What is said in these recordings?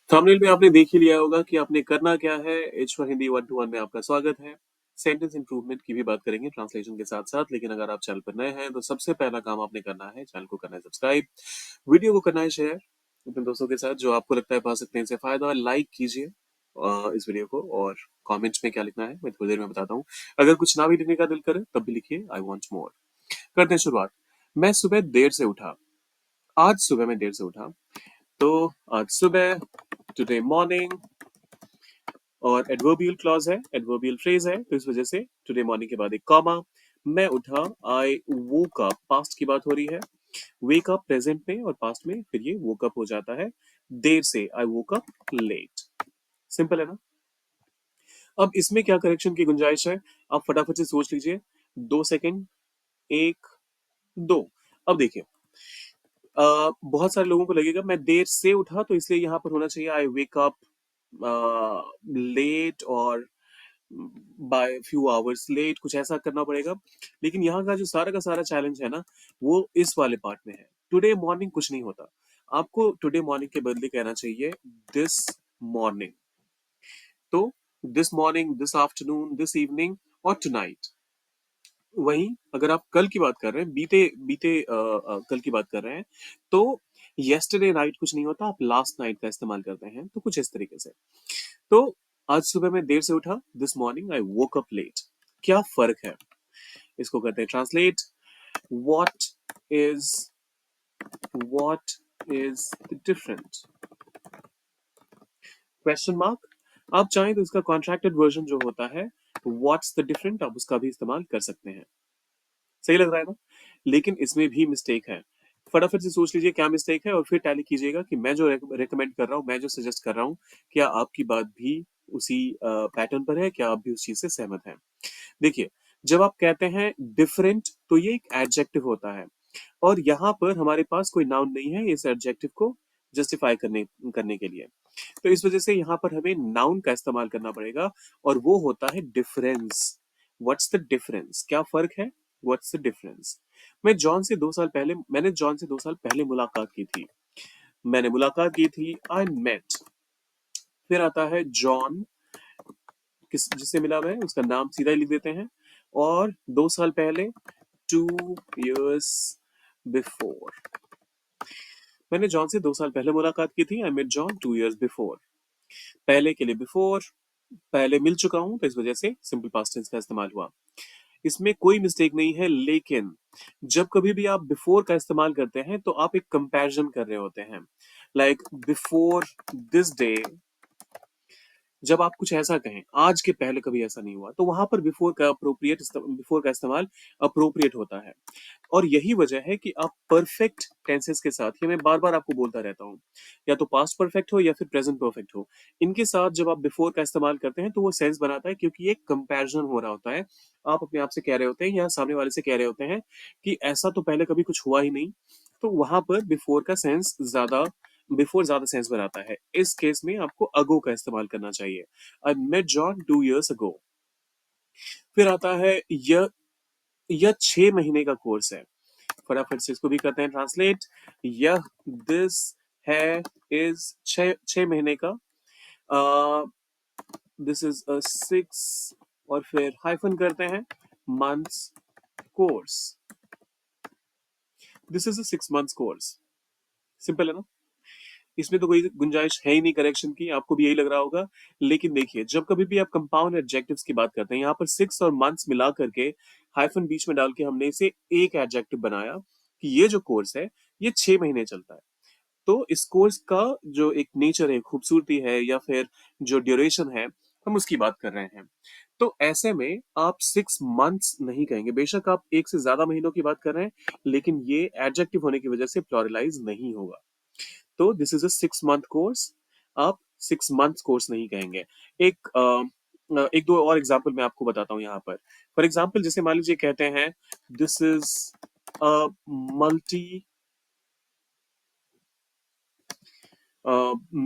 Thumbnail में आपने देख ही लिया होगा कि आपने करना क्या है। एच फॉर हिंदी 1 to 1 में आपका स्वागत है। सेंटेंस इंप्रूवमेंट की भी बात करेंगे ट्रांसलेशन के साथ साथ, लेकिन अगर आप चैनल पर नए हैं तो सबसे पहला काम आपने करना है, चैनल को करना है सब्सक्राइब, वीडियो को करना है शेयर अपने दोस्तों के साथ जो आपको लगता है पा सकते हैं इससे फायदा। लाइक कीजिए इस वीडियो को, और कमेंट्स में क्या लिखना है मैं थोड़ी देर में बताता हूँ। अगर कुछ ना भी लिखने का दिल करे तब भी लिखिए आई वांट मोर। करते हैं शुरुआत। मैं सुबह देर से उठा। आज सुबह मैं देर से उठा, तो आज सुबह, टुडे मॉर्निंग, और एडवर्बियल क्लॉज है, एडवर्बियल फ्रेज है, तो इस वजह से टुडे मॉर्निंग के बाद एक कॉमा। मैं उठा, आई वोक अप, पास्ट की बात हो रही है। वेक अप प्रेजेंट में और पास्ट में फिर ये वोक अप हो जाता है। देर से, आई वोक अप लेट। सिंपल है ना। अब इसमें क्या करेक्शन की गुंजाइश है, आप फटाफट से सोच लीजिए। 2 सेकंड, एक, दो। अब देखिए, बहुत सारे लोगों को लगेगा मैं देर से उठा तो इसलिए यहाँ पर होना चाहिए आई वेक अप लेट और बाय फ्यू आवर्स लेट, कुछ ऐसा करना पड़ेगा। लेकिन यहाँ का सारा चैलेंज है ना, वो इस वाले पार्ट में है। टुडे मॉर्निंग कुछ नहीं होता, आपको टुडे मॉर्निंग के बदले कहना चाहिए दिस मॉर्निंग। तो this morning, this afternoon, this evening और टुनाइट। वहीं अगर आप कल की बात कर रहे हैं, बीते बीते कल की बात कर रहे हैं, तो येस्टरडे नाइट कुछ नहीं होता, आप लास्ट नाइट का इस्तेमाल करते हैं। तो कुछ इस तरीके से। तो आज सुबह मैं देर से उठा, this morning I woke up late. क्या फर्क है, इसको करते हैं translate. What is what is the different, question mark. आप चाहें तो इसका कॉन्ट्रैक्टेड वर्जन जो होता है, व्हाट्स द डिफरेंट, आप उसका भी इस्तेमाल कर सकते हैं। सही लग रहा है ना। लेकिन इसमें भी मिस्टेक है। फटाफट से सोच लीजिए क्या मिस्टेक है और फिर टैली कीजिएगा कि मैं जो रेकमेंड कर रहा हूँ, मैं जो सजेस्ट कर रहा हूँ, क्या आपकी बात भी उसी पैटर्न पर है, क्या आप भी उस चीज से सहमत हैं। देखिए, जब आप कहते हैं डिफरेंट तो ये एक एडजेक्टिव होता है, और यहाँ पर हमारे पास कोई नाउन नहीं है इस एडजेक्टिव को जस्टिफाई करने करने के लिए। तो इस वजह से यहाँ पर हमें नाउन का इस्तेमाल करना पड़ेगा, और वो होता है डिफरेंस। व्हाट्स द डिफरेंस, क्या फर्क है, व्हाट्स द डिफरेंस। मैंने जॉन से 2 साल पहले मुलाकात की थी। मैंने मुलाकात की थी, आई मेट। फिर आता है जॉन, किस जिससे मिला मैं उसका नाम सीधा ही लिख देते हैं, और 2 साल पहले, 2 years बिफोर। मैंने जॉन से 2 साल पहले मुलाकात की थी, I met John 2 years before. पहले के लिए बिफोर, पहले मिल चुका हूं तो इस वजह से सिंपल पास्ट टेंस का इस्तेमाल हुआ। इसमें कोई मिस्टेक नहीं है, लेकिन जब कभी भी आप बिफोर का इस्तेमाल करते हैं तो आप एक कंपैरिजन कर रहे होते हैं। लाइक बिफोर दिस डे, जब आप कुछ ऐसा कहें आज के पहले कभी ऐसा नहीं हुआ, तो वहां पर बिफोर का इस्तेमाल अप्रोप्रिएट होता है। और यही वजह है कि आप परफेक्ट टेंसेस के साथ, ये मैं बार बार आपको बोलता रहता हूँ, या तो पास्ट परफेक्ट हो या फिर प्रेजेंट परफेक्ट हो, इनके साथ जब आप बिफोर का इस्तेमाल करते हैं तो वो सेंस बनाता है, क्योंकि एक कंपैरिजन हो रहा होता है। आप अपने आप से कह रहे होते हैं या सामने वाले से कह रहे होते हैं कि ऐसा तो पहले कभी कुछ हुआ ही नहीं। तो वहां पर बिफोर ज्यादा सेंस बनाता है। इस केस में आपको अगो का इस्तेमाल करना चाहिए। आई मेट जॉन 2 years अगो। फिर आता है यह 6 महीने का कोर्स है। फटाफट से इसको भी करते हैं ट्रांसलेट। यह, दिस, है, इज, 6 महीने का। दिस इज अ 6, और फिर हाइफन करते हैं, months course. This is a 6 months course. Simple है ना। इसमें तो कोई गुंजाइश है ही नहीं करेक्शन की, आपको भी यही लग रहा होगा। लेकिन देखिए, जब कभी भी आप कंपाउंड एडजेक्टिव्स की बात करते हैं, यहाँ पर 6 और मंथ्स मिला करके हाइफन बीच में डाल के हमने इसे एक एडजेक्टिव बनाया कि ये जो कोर्स है ये 6 महीने चलता है। तो इस कोर्स का जो एक नेचर है, खूबसूरती है, या फिर जो ड्यूरेशन है, हम उसकी बात कर रहे हैं। तो ऐसे में आप 6 months नहीं कहेंगे, बेशक आप एक से ज्यादा महीनों की बात कर रहे हैं, लेकिन ये एडजेक्टिव होने की वजह से प्लूरलाइज नहीं होगा। तो this is a 6 month course, आप 6 months कोर्स नहीं कहेंगे। एक दो और एग्जाम्पल मैं आपको बताता हूँ यहाँ पर। फॉर एग्जाम्पल, जैसे मान लीजिए कहते हैं this is a multi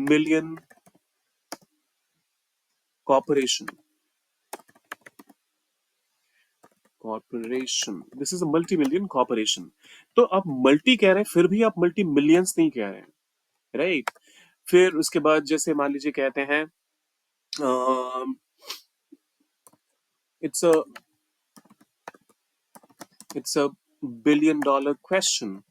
million corporation. This is a multi million corporation. तो आप मल्टी कह रहे हैं, फिर भी आप मल्टी मिलियंस नहीं कह रहे हैं, राइट। फिर उसके बाद जैसे मान लीजिए कहते हैं it's a it's a billion dollar question.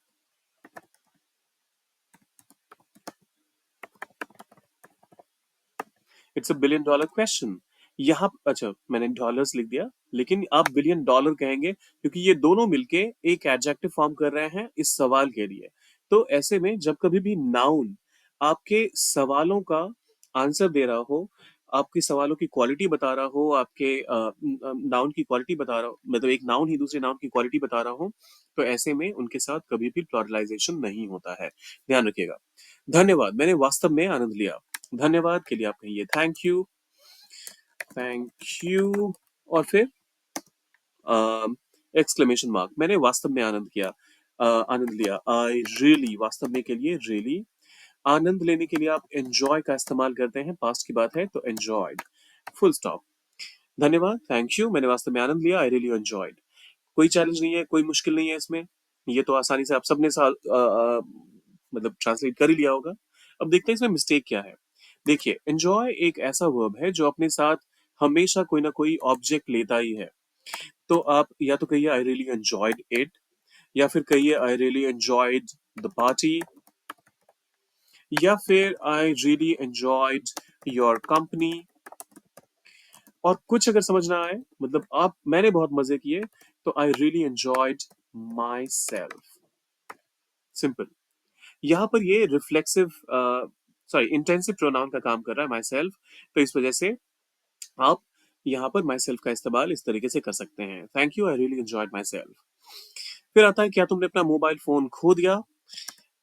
It's a billion dollar question. यहाँ अच्छा मैंने डॉलर्स लिख दिया, लेकिन आप बिलियन डॉलर कहेंगे क्योंकि ये दोनों मिलके एक एडजेक्टिव फॉर्म कर रहे हैं इस सवाल के लिए। तो ऐसे में जब कभी भी नाउन आपके सवालों का आंसर दे रहा हो, आपके सवालों की क्वालिटी बता रहा हो, आपके नाउन की क्वालिटी बता रहा हो, मतलब एक नाउन ही दूसरे नाउन की क्वालिटी बता रहा हो, तो ऐसे में उनके साथ कभी भी प्लuralization नहीं होता है। ध्यान रखिएगा। धन्यवाद, मैंने वास्तव में आनंद लिया। धन्यवाद के लिए आप कहिए थैंक यू और फिर एक्सक्लेमेशन मार्क। मैंने वास्तव में आनंद किया, आनंद लिया। आई रियली, वास्तव में के लिए रियली। आनंद लेने के लिए आप एंजॉय का इस्तेमाल करते हैं, पास्ट की बात है तो एंजॉयड, फुल स्टॉप। धन्यवाद, थैंक यू, मैंने वास्तव में आनंद लिया, आई रियली एंजॉयड। कोई चैलेंज नहीं है, कोई मुश्किल नहीं है इसमें, ये तो आसानी से आप सबने मतलब ट्रांसलेट कर ही लिया होगा। अब देखते हैं इसमें मिस्टेक क्या है। देखिए, एंजॉय एक ऐसा वर्ब है जो अपने साथ हमेशा कोई ना कोई ऑब्जेक्ट लेता ही है। तो आप या तो कहिए आई रियली एंजॉयड इट, या फिर कहिए I really enjoyed the party, या फिर I really enjoyed your company. और कुछ अगर समझ ना आए, मतलब आप मैंने बहुत मजे किए, तो I really enjoyed my self. Simple. यहाँ पर ये रिफ्लेक्सिव सॉरी इंटेंसिव प्रोनाउन का काम कर रहा है माई सेल्फ, तो इस वजह से आप यहाँ पर माई सेल्फ का इस्तेमाल इस तरीके से कर सकते हैं। Thank you, I really enjoyed my self. फिर आता है क्या तुमने अपना मोबाइल फोन खो दिया?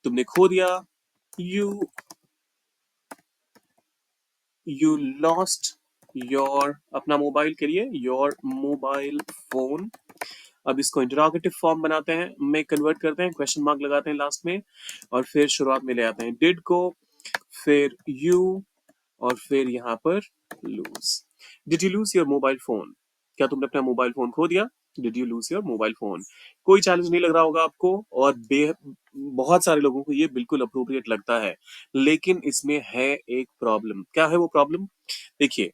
तुमने खो दिया, यू यू लॉस्ट योर, अपना मोबाइल के लिए योर मोबाइल फोन। अब इसको इंटरोगेटिव फॉर्म बनाते हैं, में कन्वर्ट करते हैं, क्वेश्चन मार्क लगाते हैं लास्ट में, और फिर शुरुआत में ले आते हैं डिड को, फिर यू, और फिर यहाँ पर lose. Did you lose your mobile phone? क्या तुमने अपना मोबाइल फोन खो दिया? Did you lose your mobile phone? कोई चैलेंज नहीं लग रहा होगा आपको, और बहुत सारे लोगों को ये बिल्कुल अप्रोप्रिएट लगता है, लेकिन इसमें है एक प्रॉब्लम। क्या है वो प्रॉब्लम? देखिए,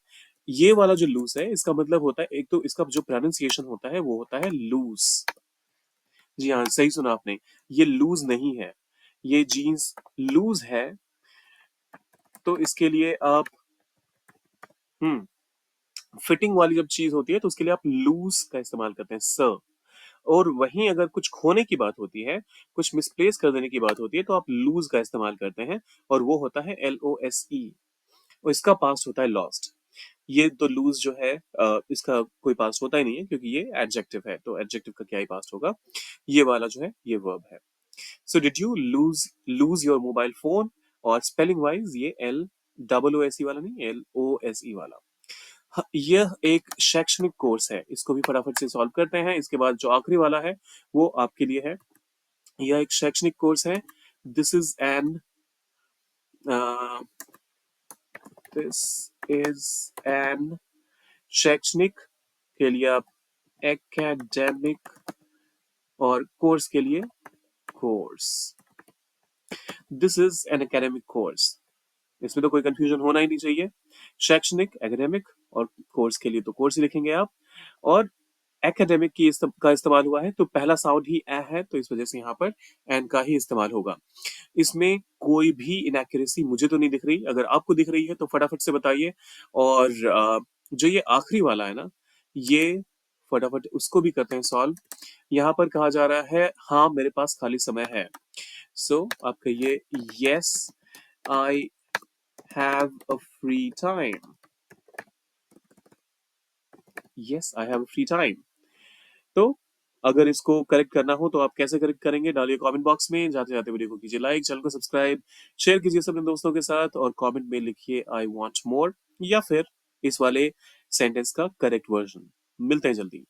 ये वाला जो लूज है इसका मतलब होता है, एक तो इसका जो प्रोनाउंसिएशन होता है वो होता है लूज। जी हाँ, सही सुना आपने, ये लूज नहीं है, ये जीन्स लूज है। तो इसके लिए आप फिटिंग वाली जब चीज होती है तो उसके लिए आप लूज का इस्तेमाल करते हैं, स। और वहीं अगर कुछ खोने की बात होती है, कुछ मिसप्लेस कर देने की बात होती है, तो आप लूज का इस्तेमाल करते हैं, और वो होता है LOSE, और इसका पास्ट होता है लॉस्ट। ये तो लूज जो है इसका कोई पास्ट होता ही नहीं है, क्योंकि ये एडजेक्टिव है, तो एडजेक्टिव का क्या ही पास्ट होगा। ये वाला जो है ये वर्ब है। So did you lose your mobile phone? और स्पेलिंग वाइज ये LOOSE वाला नहीं, LOSE वाला। यह एक शैक्षणिक कोर्स है, इसको भी फटाफट से सॉल्व करते हैं। इसके बाद जो आखिरी वाला है वो आपके लिए है। यह एक शैक्षणिक कोर्स है। This is an this is an शैक्षणिक के लिए आप एकेडमिक, और कोर्स के लिए course. This is an academic course, इसमें तो कोई कंफ्यूजन होना ही नहीं चाहिए। शैक्षणिक, एकेडमिक, और कोर्स के लिए तो कोर्स ही लिखेंगे आप। और एकेडमिक की का इस्तेमाल हुआ है तो पहला साउंड ही ए है, तो इस वजह से यहाँ पर एन का ही इस्तेमाल होगा। इसमें कोई भी इनएक्यूरेसी मुझे तो नहीं दिख रही, अगर आपको दिख रही है तो फटाफट से बताइए। और जो ये आखिरी वाला है ना, ये फटाफट उसको भी करते हैं सॉल्व। यहाँ पर कहा जा रहा है हाँ मेरे पास खाली समय है। सो आप कहिए yes I have a free time. Yes I have a free time. तो अगर इसको करेक्ट करना हो तो आप कैसे करेक्ट करेंगे, डालिए कमेंट बॉक्स में। जाते जाते वीडियो को कीजिए लाइक, चैनल को सब्सक्राइब, शेयर कीजिए अपने दोस्तों के साथ, और कमेंट में लिखिए आई वांट मोर, या फिर इस वाले सेंटेंस का करेक्ट वर्जन। मिलते हैं जल्दी।